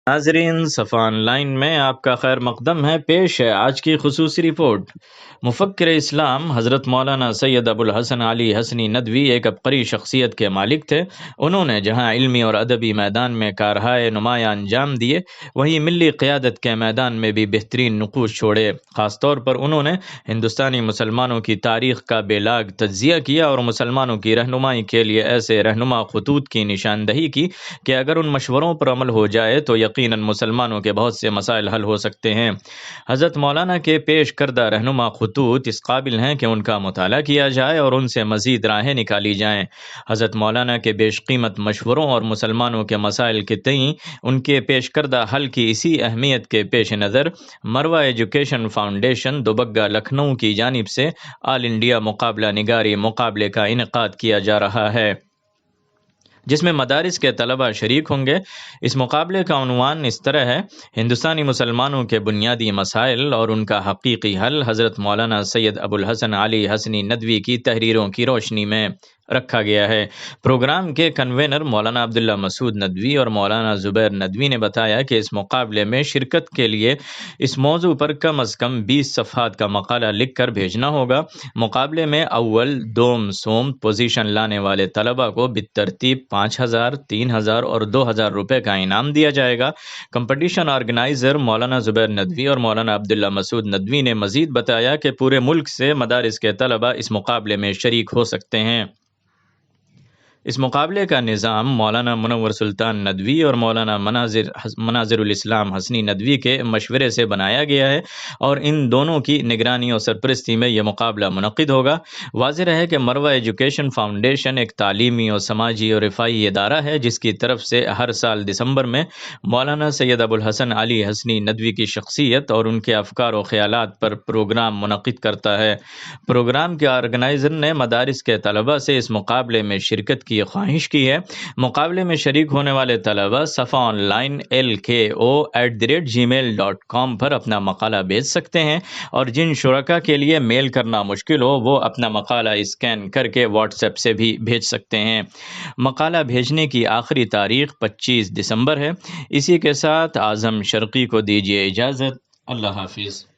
ناظرین، صفا on line میں آپ کا خیر مقدم ہے۔ پیش ہے آج کی خصوصی رپورٹ۔ مفکر اسلام حضرت مولانا سید ابوالحسن علی حسنی ندوی ایک عبقری شخصیت کے مالک تھے۔ انہوں نے جہاں علمی اور ادبی میدان میں کارہائے نمایاں انجام دیے، وہیں ملی قیادت کے میدان میں بھی بہترین نقوش چھوڑے۔ خاص طور پر انہوں نے ہندوستانی مسلمانوں کی تاریخ کا بے لاگ تجزیہ کیا اور مسلمانوں کی رہنمائی کے لیے ایسے رہنما خطوط کی نشاندہی کی کہ اگر ان مشوروں پر عمل ہو جائے تو یقیناً مسلمانوں کے بہت سے مسائل حل ہو سکتے ہیں۔ حضرت مولانا کے پیش کردہ رہنما خطوط اس قابل ہیں کہ ان کا مطالعہ کیا جائے اور ان سے مزید راہیں نکالی جائیں۔ حضرت مولانا کے بیش قیمت مشوروں اور مسلمانوں کے مسائل کے تئیں ان کے پیش کردہ حل کی اسی اہمیت کے پیش نظر مروہ ایجوکیشن فاؤنڈیشن دوبگہ لکھنؤ کی جانب سے آل انڈیا مقابلہ نگاری مقابلے کا انعقاد کیا جا رہا ہے، جس میں مدارس کے طلباء شریک ہوں گے۔ اس مقابلے کا عنوان اس طرح ہے: ہندوستانی مسلمانوں کے بنیادی مسائل اور ان کا حقیقی حل، حضرت مولانا سید ابوالحسن علی حسنی ندوی کی تحریروں کی روشنی میں رکھا گیا ہے۔ پروگرام کے کنوینر مولانا عبداللہ مسعود ندوی اور مولانا زبیر ندوی نے بتایا کہ اس مقابلے میں شرکت کے لیے اس موضوع پر کم از کم 20 صفحات کا مقالہ لکھ کر بھیجنا ہوگا۔ مقابلے میں اول، دوم، سوم پوزیشن لانے والے طلباء کو بالترتیب 5,000، 3,000 اور 2,000 روپے کا انعام دیا جائے گا۔ کمپٹیشن آرگنائزر مولانا زبیر ندوی اور مولانا عبداللہ مسعود ندوی نے مزید بتایا کہ پورے ملک سے مدارس کے طلباء اس مقابلے میں شریک ہو سکتے ہیں۔ اس مقابلے کا نظام مولانا منور سلطان ندوی اور مولانا مناظر الاسلام حسنی ندوی کے مشورے سے بنایا گیا ہے اور ان دونوں کی نگرانی اور سرپرستی میں یہ مقابلہ منعقد ہوگا۔ واضح رہے کہ مروہ ایجوکیشن فاؤنڈیشن ایک تعلیمی اور سماجی اور رفاہی ادارہ ہے جس کی طرف سے ہر سال دسمبر میں مولانا سید ابوالحسن علی حسنی ندوی کی شخصیت اور ان کے افکار و خیالات پر پروگرام منعقد کرتا ہے۔ پروگرام کے آرگنائزر نے مدارس کے طلباء سے اس مقابلے میں شرکت کی خواہش کی ہے۔ مقابلے میں شریک ہونے والے طلباء صفا آن لائن LKO@gmail.com پر اپنا مقالہ بھیج سکتے ہیں، اور جن شرکاء کے لیے میل کرنا مشکل ہو وہ اپنا مقالہ اسکین کر کے واٹس ایپ سے بھی بھیج سکتے ہیں۔ مقالہ بھیجنے کی آخری تاریخ 25 دسمبر ہے۔ اسی کے ساتھ اعظم شرقی کو دیجیے اجازت۔ اللہ حافظ۔